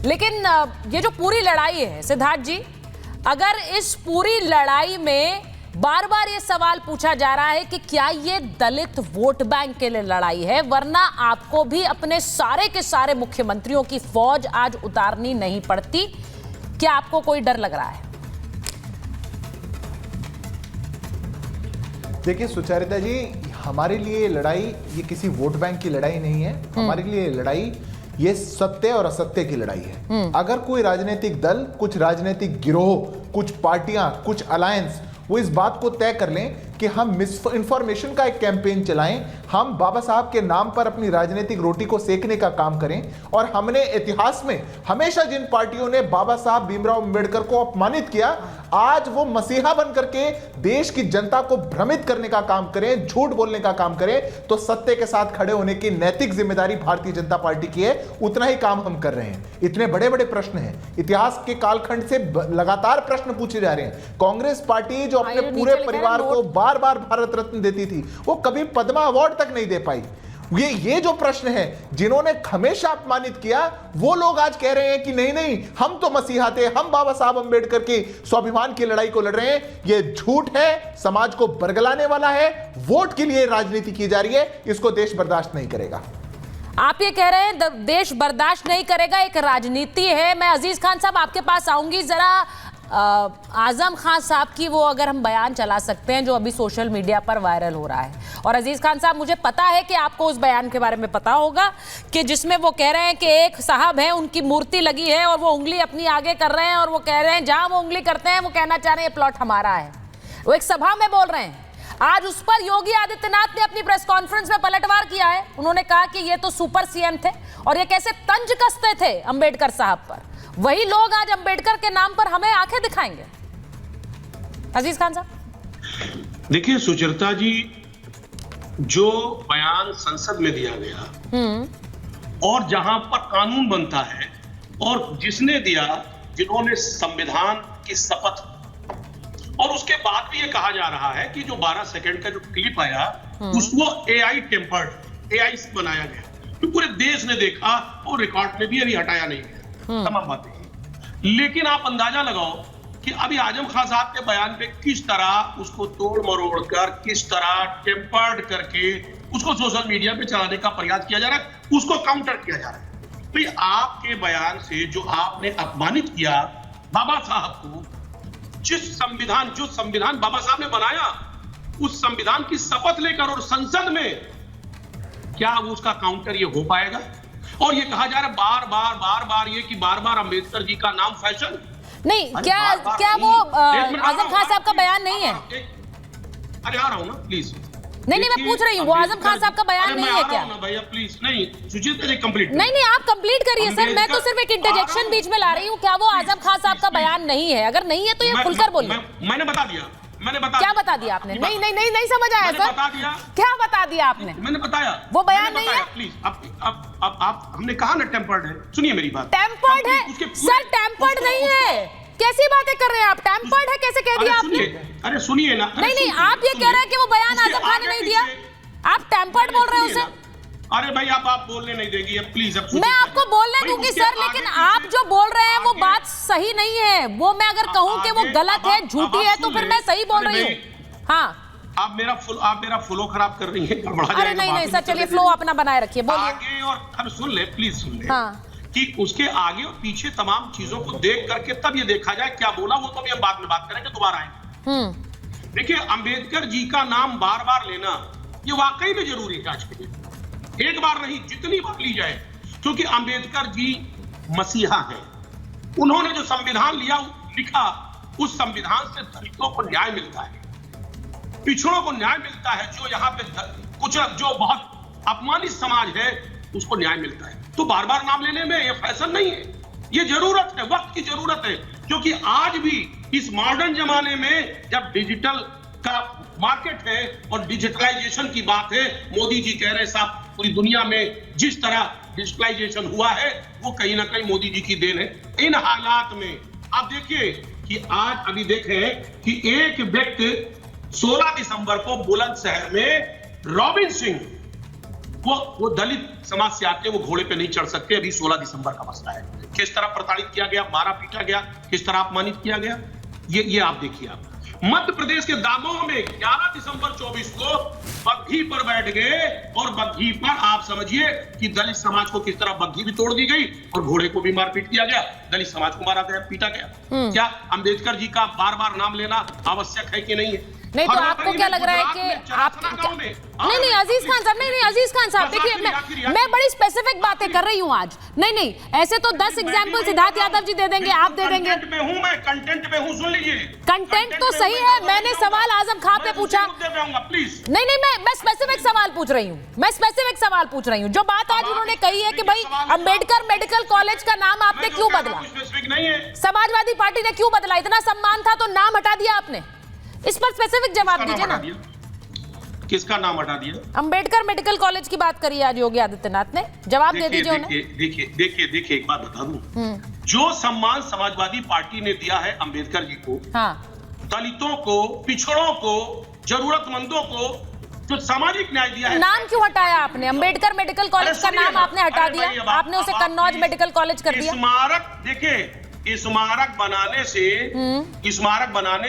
लेकिन ये जो पूरी लड़ाई है सिद्धार्थ जी, अगर इस पूरी लड़ाई में बार बार ये सवाल पूछा जा रहा है कि क्या ये दलित वोट बैंक के लिए लड़ाई है, वरना आपको भी अपने सारे के सारे मुख्यमंत्रियों की फौज आज उतारनी नहीं पड़ती, क्या आपको कोई डर लग रहा है? देखिए सुचरिता जी, हमारे लिए लड़ाई ये किसी वोट बैंक की लड़ाई नहीं है। हमारे लिए लड़ाई ये सत्य और असत्य की लड़ाई है। अगर कोई राजनीतिक दल, कुछ राजनीतिक गिरोह, कुछ पार्टियां, कुछ अलायंस वो इस बात को तय कर लें कि हम मिस इन्फॉर्मेशन का एक कैंपेन चलाएं, हम बाबा साहब के नाम पर अपनी राजनीतिक रोटी को सेकने का काम करें, और हमने इतिहास में हमेशा जिन पार्टियों ने बाबा साहब भीमराव अंबेडकर को अपमानित किया, आज वो मसीहा बनकर के देश की जनता को भ्रमित करने का काम करें, झूठ बोलने का काम करें, तो सत्य के साथ खड़े होने की नैतिक जिम्मेदारी भारतीय जनता पार्टी की है। उतना ही काम हम कर रहे हैं। इतने बड़े बड़े प्रश्न हैं, इतिहास के कालखंड से लगातार प्रश्न पूछे जा रहे हैं। कांग्रेस पार्टी जो अपने पूरे परिवार को बार बार भारत रत्न देती थी, वो कभी पद्मा अवार्ड तक नहीं दे पाई। ये जो प्रश्न है, जिन्होंने हमेशा अपमानित किया, वो लोग आज कह रहे हैं कि नहीं नहीं, हम तो मसीहा थे, हम बाबा साहब अंबेडकर की स्वाभिमान की लड़ाई को लड़ रहे हैं। ये झूठ है, समाज को बरगलाने वाला है, वोट के लिए राजनीति की जा रही है, इसको देश बर्दाश्त नहीं करेगा। आप ये कह रहे हैं देश बर्दाश्त नहीं करेगा, एक राजनीति है। मैं अजीज खान साहब आपके पास आऊंगी। जरा आजम खान साहब की वो अगर हम बयान चला सकते हैं जो अभी सोशल मीडिया पर वायरल हो रहा है। और अजीज खान साहब, मुझे पता है कि आपको उस बयान के बारे में पता होगा कि जिसमें वो कह रहे हैं कि एक साहब है, उनकी मूर्ति लगी है और वो उंगली अपनी आगे कर रहे हैं, और वो कह रहे हैं जहां वो उंगली करते हैं वो कहना चाह रहे हैं ये प्लॉट हमारा है। वो एक सभा में बोल रहे हैं। आज उस पर योगी आदित्यनाथ ने अपनी प्रेस कॉन्फ्रेंस में पलटवार किया है। उन्होंने कहा कि ये तो सुपर सीएम थे और ये कैसे तंज कसते थे अंबेडकर साहब पर। वही लोग आज अंबेडकर के नाम पर हमें आंखें दिखाएंगे। अजीज खान साहब, देखिए सुचरिता जी, जो बयान संसद में दिया गया और जहां पर कानून बनता है, और जिसने दिया, जिन्होंने संविधान की शपथ, और उसके बाद भी ये कहा जा रहा है कि जो 12 सेकंड का जो क्लिप आया उसको एआई टेम्पर्ड, एआई से बनाया गया, तो पूरे देश ने देखा और रिकॉर्ड में भी अभी हटाया नहीं गया, तमाम बातें। लेकिन आप अंदाजा लगाओ कि अभी आजम खान साहब के बयान पे किस तरह उसको तोड़ मरोड़ कर, किस तरह टेम्पर्ड करके उसको सोशल मीडिया पे चलाने का प्रयास किया जा रहा है, उसको काउंटर किया जा रहा है। तो आपके बयान से जो आपने अपमानित किया बाबा साहब को, जो संविधान बाबा साहब ने बनाया, उस संविधान की शपथ लेकर और संसद में, क्या उसका काउंटर ये हो पाएगा? और ये कहा जा रहा है बार बार ये कि बार बार अंबेडकर जी का नाम फैशन नहीं, क्या वो आजम खान साहब का बयान नहीं है? अरे आ रहा हूं ना, प्लीज। नहीं, मैं पूछ रही हूँ, वो आजम खान साहब का बयान नहीं है क्या? भैया प्लीज, नहीं सुचिता जी कंप्लीट। नहीं, आप कंप्लीट करिए सर, मैं तो सिर्फ एक इंटरजेक्शन बीच में ला रही हूँ। क्या वो आजम खान साहब का बयान नहीं है? अगर नहीं है तो ये खुलकर बोलिए। मैंने बता दिया। क्या बता दिया आपने? नहीं समझ आया सर। बता दिया। क्या बता दिया आपने? मैंने बताया वो बयान नहीं है। प्लीज, आप हमने कहा ना टेम्पर्ड है, सुनिए मेरी बात। टेम्पर्ड है सर? टेम्पर्ड नहीं है। कैसी बातें कर रहे हैं आप? टेम्पर्ड है कैसे कह दिया आपने? अरे सुनिए ना। नहीं, आप ये कह रहे हैं कि वो बयान आजम खान ने नहीं दिया, आप टेम्पर्ड बोल रहे हैं उसे। अरे भाई आप बोलने नहीं देगी प्लीज। मैं आपको बोलने दूंगी सर, लेकिन आप जो बोल रहे हैं वो बात सही नहीं है। वो मैं अगर कहूं कि वो गलत है, झूठी है, तो फिर मैं सही बोल रही हूँ। हाँ, आप मेरा फ्लो खराब कर रही हैं। अरे नहीं सर, चलिए फ्लो अपना बनाए रखिए, बोलिए। आगे और अब सुन ले, प्लीज सुन ले। हाँ, कि उसके आगे और पीछे तमाम चीजों को देख करके तब ये देखा जाए क्या बोला, वो तो भी हम बाद में बात करेंगे, दोबारा आएंगे। देखिए, अंबेडकर जी का नाम बार बार लेना ये वाकई में जरूरी है आज के लिए। एक बार नहीं, जितनी बार ली जाए, क्योंकि अंबेडकर जी मसीहा हैं। उन्होंने जो संविधान लिखा, उस संविधान से दलितों को न्याय मिलता है, पिछड़ों को न्याय मिलता है, जो यहाँ पे कुछ जो बहुत अपमानित समाज है उसको न्याय मिलता है। तो बार बार नाम लेने में ये फैशन नहीं है, ये जरूरत है, वक्त की जरूरत है। क्योंकि आज भी इस मॉडर्न जमाने में जब डिजिटल का मार्केट है और डिजिटलाइजेशन की बात है, मोदी जी कह रहे साहब पूरी दुनिया में जिस तरह डिजिटलाइजेशन हुआ है वो कहीं ना कहीं मोदी जी की देन है। इन हालात में आप देखिए कि आज अभी देखें कि एक व्यक्ति 16 दिसंबर को बुलंदशहर में रॉबिन सिंह, वो दलित समाज से आते हैं, वो घोड़े पे नहीं चढ़ सकते, अभी 16 दिसंबर का मसला है। किस तरह प्रताड़ित किया गया, मारा पीटा गया, किस तरह अपमानित किया गया, ये आप देखिए। आप मध्य प्रदेश के दामोह में 11 दिसंबर 24 को बग्घी पर बैठ गए और बग्घी पर आप समझिए कि दलित समाज को किस तरह बग्घी भी तोड़ दी गई और घोड़े को भी मारपीट किया गया, दलित समाज को मारा गया, पीटा गया। क्या अंबेडकर जी का बार बार नाम लेना आवश्यक है कि नहीं है? नहीं तो आपको क्या लग रहा है कि आप नहीं अजीज खान साहब, नहीं अजीज खान साहब देखिए, मैं बड़ी स्पेसिफिक बातें कर रही हूँ आज। नहीं ऐसे तो 10 एग्जांपल सिद्धार्थ यादव जी दे देंगे, आप दे देंगे। कंटेंट में हूँ, सुन लीजिए। कंटेंट तो सही है, मैंने सवाल आजम खां पे पूछा। प्लीज नहीं मैं स्पेसिफिक सवाल पूछ रही हूँ, मैं स्पेसिफिक सवाल पूछ रही हूँ। जो बात आज उन्होंने कही है कि भाई अंबेडकर मेडिकल कॉलेज का नाम आपने क्यों बदला, समाजवादी पार्टी ने क्यों बदला, इतना सम्मान था तो नाम हटा दिया आपने, इस पर स्पेसिफिक जवाब दीजिए ना। किसका नाम हटा दिया? अंबेडकर मेडिकल कॉलेज की बात करी आज योगी आदित्यनाथ ने, जवाब दे दीजिए उन्हें। देखिए एक बात बता दूं, जो सम्मान समाजवादी पार्टी ने दिया है अंबेडकर जी को, हाँ, दलितों को, पिछड़ों को, जरूरतमंदों को जो सामाजिक न्याय दिया है, नाम क्यों हटाया आपने? अंबेडकर मेडिकल कॉलेज का नाम आपने हटा दिया, आपने उसे कन्नौज मेडिकल कॉलेज कर दिया। स्मारक देखिए, स्मारक बनाने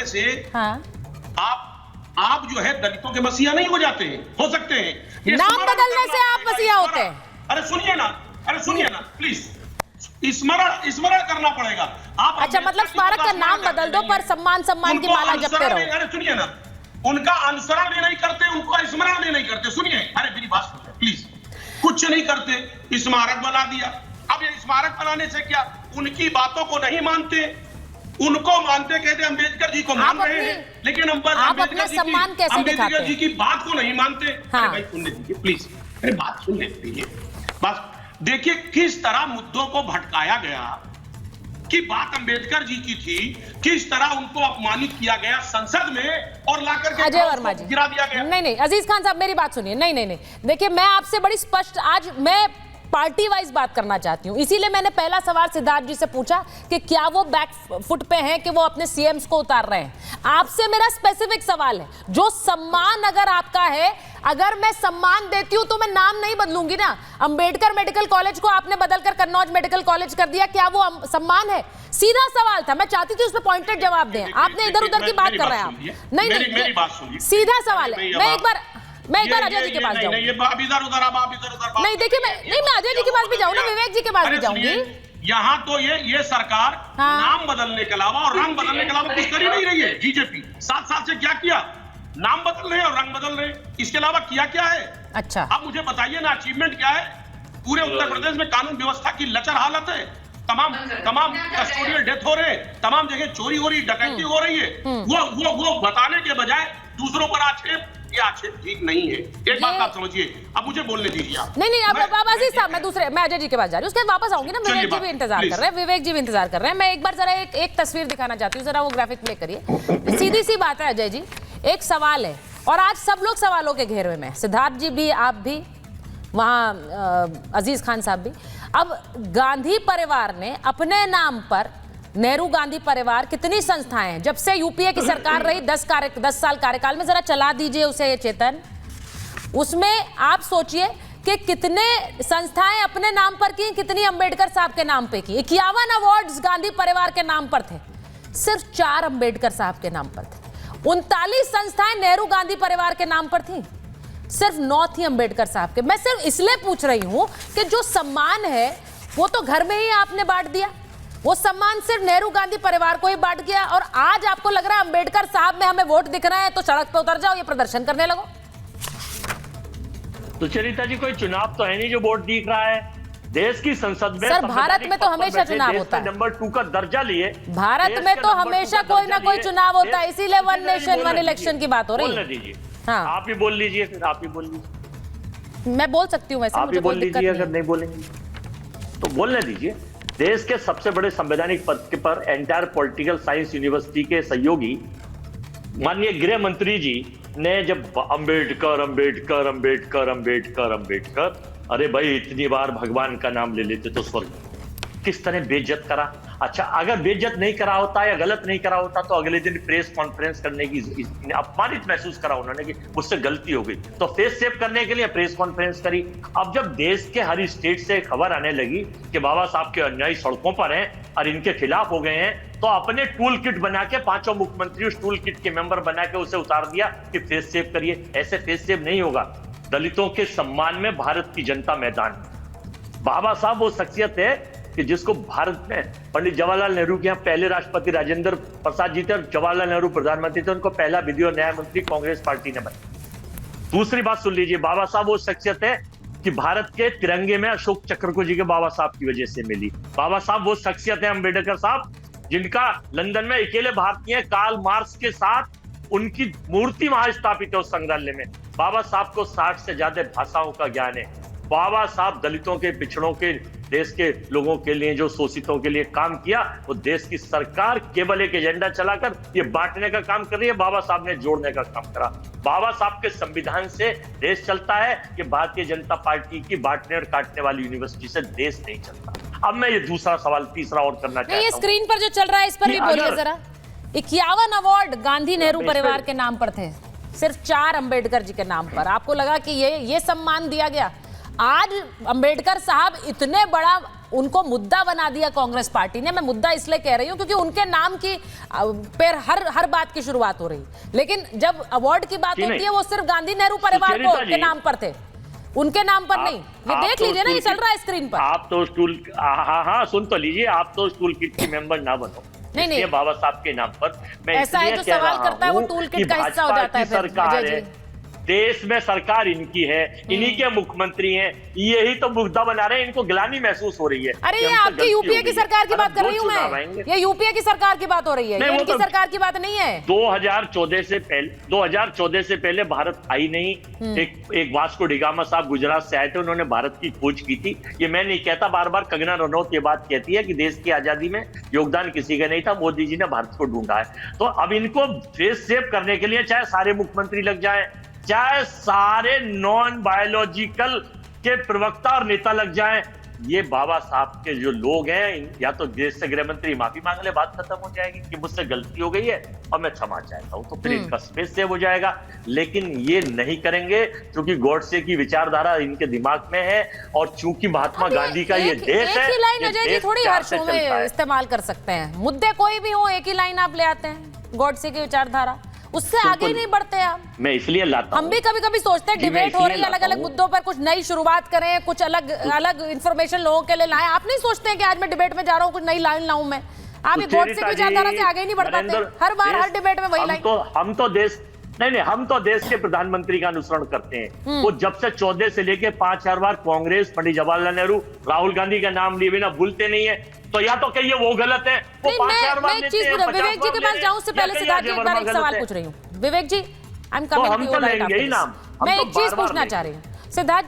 से हाँ, आप जो है दलितों के मसीहा नहीं हो जाते हैं, हो सकते हैं। नाम बदलने से आप मसीहा होते हैं? अरे सुनिए ना प्लीज, स्मरण करना पड़ेगा। आप अच्छा, मतलब स्मारक का नाम बदल दो पर सम्मान की माला जपते रहो। अरे सुनिए ना, उनका अनुसरण भी नहीं करते, उनको स्मरण भी नहीं करते। सुनिए, अरे मेरी बात सुनिए प्लीज। कुछ नहीं करते, स्मारक बना दिया। अब ये स्मारक बनाने से क्या, उनकी बातों को नहीं मानते, उनको मानते, कहते अम्बेडकर जी को मान रहे हैं, लेकिन अम्बेडकर जी की बात को नहीं मानते। हाँ। अरे भाई सुनने दीजिए प्लीज, अरे बात सुनने दीजिए बस। देखिए किस तरह मुद्दों को भटकाया गया, कि बात अंबेडकर जी की थी, किस तरह उनको अपमानित किया गया संसद में और लाकर के अजय वर्मा जी गिरा दिया गया। नहीं अजीज खान साहब मेरी बात सुनिए। नहीं देखिए, मैं आपसे बड़ी स्पष्ट, आज मैं पार्टी वाइज बात करना चाहती हूं, इसीलिए मैंने पहला सवाल सिद्धार्थ जी से पूछा कि क्या वो बैक फुट पे हैं कि वो अपने सीएम्स को उतार रहे हैं। आपसे मेरा स्पेसिफिक सवाल है, जो सम्मान अगर आपका है, अगर मैं सम्मान देती हूं तो मैं नाम नहीं बदलूंगी ना। अंबेडकर मेडिकल कॉलेज को आपने बदलकर कन्नौज मेडिकल कॉलेज कर दिया, क्या वो सम्मान है? सीधा सवाल था, मैं चाहती थी उस पर पॉइंटेड जवाब दें। आपने इधर उधर की बात कर रहे हैं आप। नहीं सीधा सवाल है। मैं एक बार अजय जी के पास जाऊंगी। नहीं देखिए, मैं अजय जी के पास भी जाऊँ ना, विवेक जी के पास भी जाऊंगी। यहाँ तो ये सरकार नाम बदलने के अलावा और रंग बदलने के अलावा कुछ कर ही नहीं रही है। बीजेपी 7 साल से क्या किया? नाम बदल रहे हैं और रंग बदल रहे हैं, इसके अलावा किया क्या है? अच्छा, अब मुझे बताइए ना, अचीवमेंट क्या है? पूरे उत्तर प्रदेश में कानून व्यवस्था की लचर हालत है, तमाम कस्टोडियल डेथ हो रहे हैं, तमाम जगह चोरी हो रही, डकैती हो रही है। वो बताने के बजाय दूसरों पर आक्षेप, ये आक्षेप ठीक नहीं है। एक बात आप समझिए, अब मुझे बोलने दीजिए आप। नहीं अब अजीज साहब, मैं अजय जी के पास जा रही हूँ, उसके बाद वापस आऊंगी ना। विवेक जी भी इंतजार कर रहे हैं, मैं एक बार जरा एक तस्वीर दिखाना चाहती हूँ, जरा वो ग्राफिक प्ले करिए। सीधी सी बात है अजय जी, एक सवाल है और आज सब लोग सवालों के घेरे में, सिद्धार्थ जी भी, आप भी, वहाँ अजीज खान साहब भी। अब गांधी परिवार ने अपने नाम पर, नेहरू गांधी परिवार, कितनी संस्थाएं हैं, जब से यूपीए की सरकार रही 10 साल कार्यकाल में, जरा चला दीजिए उसे चेतन। उसमें आप सोचिए कि कितने संस्थाएं अपने नाम पर की, कितनी अंबेडकर साहब के नाम पे की। 51 अवार्ड्स गांधी परिवार के नाम पर थे, सिर्फ 4 अंबेडकर साहब के नाम पर थे। 39 संस्थाएं नेहरू गांधी परिवार के नाम पर थी, सिर्फ 9 थी अंबेडकर साहब के। मैं सिर्फ इसलिए पूछ रही हूं कि जो सम्मान है वो तो घर में ही आपने बांट दिया, वो सम्मान सिर्फ नेहरू गांधी परिवार को ही बांट गया, और आज आपको लग रहा है अंबेडकर साहब में हमें वोट दिख रहा है तो सड़क पे उतर जाओ, ये प्रदर्शन करने लगो। तो चरिता जी, कोई चुनाव तो है नहीं जो वोट दिख रहा है। देश की संसद में, सर भारत में तो हमेशा चुनाव होता है, नंबर 2 का दर्जा लिए भारत में तो हमेशा कोई ना कोई चुनाव होता है, इसीलिए 1 नेशन 1 इलेक्शन की बात हो रही है। हाँ, आप ही बोल लीजिए, फिर आप ही बोल लीजिए। मैं बोल सकती हूँ वैसे, आप ही बोल लीजिए, अगर नहीं बोलेंगे तो बोलने दीजिए। देश के सबसे बड़े संवैधानिक पद पर एंटायर पॉलिटिकल साइंस यूनिवर्सिटी के सहयोगी माननीय गृह मंत्री जी ने जब अंबेडकर अंबेडकर अंबेडकर अंबेडकर अंबेडकर, अरे भाई इतनी बार भगवान का नाम ले लेते तो स्वर्ग। किस तरह बेइज्जत करा। अच्छा, अगर बेइज्जत नहीं करा होता या गलत नहीं करा होता तो अगले दिन प्रेस कॉन्फ्रेंस करने की, अपमानित महसूस करा उन्होंने कि मुझसे गलती हो गई, तो फेस सेव करने के लिए प्रेस कॉन्फ्रेंस करी। अब जब देश के हर स्टेट से खबर आने लगी कि बाबा साहब के अनुयायी सड़कों पर हैं और इनके खिलाफ हो गए हैं, तो अपने टूल किट बना के पांचों मुख्यमंत्री उस टूल किट के मेंबर बना के उसे उतार दिया कि फेस सेव करिए। ऐसे फेस सेव नहीं होगा। दलितों के सम्मान में भारत की जनता मैदान में। बाबा साहब वो शख्सियत है कि जिसको भारत में पंडित जवाहरलाल नेहरू के यहाँ पहले राष्ट्रपति राजेंद्र प्रसाद जी थे और जवाहरलाल नेहरू प्रधानमंत्री थे, उनको पहला विधि और न्याय मंत्री कांग्रेस पार्टी ने बनाया। दूसरी बात सुन लीजिए, बाबा साहब वो शख्सियत है कि भारत के तिरंगे में अशोक चक्र को जी के बाबा साहब की वजह से मिली। बाबा साहब वो शख्सियत है, अम्बेडकर साहब, जिनका लंदन में अकेले भारतीय कार्ल मार्क्स के साथ उनकी मूर्ति वहां स्थापित है उस संग्रहालय में। बाबा साहब को 60 से ज्यादा भाषाओं का ज्ञान है। बाबा साहब दलितों के, पिछड़ों के, देश के लोगों के लिए, जो शोषितों के लिए काम किया, वो देश की सरकार केवल एक एजेंडा चलाकर ये बांटने का काम कर रही है। बाबा साहब ने जोड़ने का काम करा। बाबा साहब के संविधान से देश चलता है कि भारतीय जनता पार्टी की बांटने और काटने वाली यूनिवर्सिटी से देश नहीं चलता। अब मैं ये दूसरा सवाल, तीसरा और करना चाहता हूं। ये स्क्रीन पर जो चल रहा है इस पर भी बोलिए जरा। 51 अवार्ड गांधी नेहरू परिवार के नाम पर थे, सिर्फ 4 अंबेडकर जी के नाम पर। आपको लगा कि ये सम्मान दिया गया? आज अंबेडकर साहब इतने बड़ा उनको मुद्दा बना दिया कांग्रेस पार्टी ने। मैं मुद्दा इसलिए कह रही हूं क्योंकि उनके नाम की पर हर बात की शुरुआत हो रही, लेकिन जब अवार्ड की बात होती है वो सिर्फ गांधी नेहरू परिवार के नाम पर थे, उनके नाम पर नहीं। ये देख लीजिए ना, ये चल रहा है स्क्रीन पर। आप तो टूल, हाँ सुन तो लीजिए, आप तो टूल किट के मेंबर ना बनो। नहीं, बाबा साहब के नाम पर मैं ऐसा है जो सवाल करता है वो टूल किट का हिस्सा हो जाता है। सरकार है, देश में सरकार इनकी है, इन्हीं के मुख्यमंत्री हैं, यही तो मुद्दा बना रहे हैं। इनको गिलानी महसूस हो रही है। अरे ये आपकी यूपीए की सरकार की बात कर रही हूं मैं, ये यूपीए की सरकार की बात हो रही है, ये इनकी सरकार की बात नहीं है। 2014 से पहले भारत आई नहीं। एक वास्को डिगामा साहब गुजरात से आए थे, उन्होंने भारत की खोज की थी। ये मैं नहीं कहता, बार बार कंगना रनौत ये बात कहती है कि देश की आजादी में योगदान किसी का नहीं था, मोदी जी ने भारत को ढूंढा है। तो अब इनको फेस सेव करने के लिए चाहे सारे मुख्यमंत्री लग जाए, चाहे सारे नॉन बायोलॉजिकल के प्रवक्ता और नेता लग जाएं, ये बाबा साहब के जो लोग हैं, या तो देश से गृह मंत्री माफी मांग ले, बात खत्म हो जाएगी कि मुझसे गलती हो गई है और मैं क्षमा चाहता हूं, तो फिर इनका स्पेस सेव हो जाएगा। लेकिन ये नहीं करेंगे क्योंकि गॉडसे की विचारधारा इनके दिमाग में है, और चूंकि महात्मा गांधी का ये देश है, एक ही लाइन अजय जी थोड़ी हर शो में इस्तेमाल कर सकते हैं। मुद्दे कोई भी हो, एक ही लाइन आप ले आते हैं, गॉडसे की विचारधारा, उससे आगे नहीं बढ़ते आप। मैं इसलिए लाता हूं। हम भी कभी कभी सोचते हैं डिबेट हो रही है, अलग अलग मुद्दों पर कुछ नई शुरुआत करें, कुछ अलग इंफॉर्मेशन लोगों के लिए लाएं। आप नहीं सोचते हैं कि आज मैं डिबेट में जा रहा हूं, कुछ नई लाइन लाऊं मैं? आप ये गॉडसे की विचारधारा से आगे ही नहीं बढ़ पाते, हर बार हर डिबेट में वही लाइन। हम तो देश के प्रधानमंत्री का अनुसरण करते हैं। वो जब से 14 से लेके 5 बार कांग्रेस, पंडित जवाहरलाल नेहरू, राहुल गांधी का नाम लिए बिना भूलते नहीं है। तो या तो कहिए वो गलत है, वो 5 बार लेते हैं, विवेक जी के पास जाऊं उससे पहले सिद्धार्थ जी एक बार एक सवाल पूछ रही हूं। Vivek ji, I am coming to you right after this. मैं एक चीज पूछना चाह रही हूं सिद्धार्थ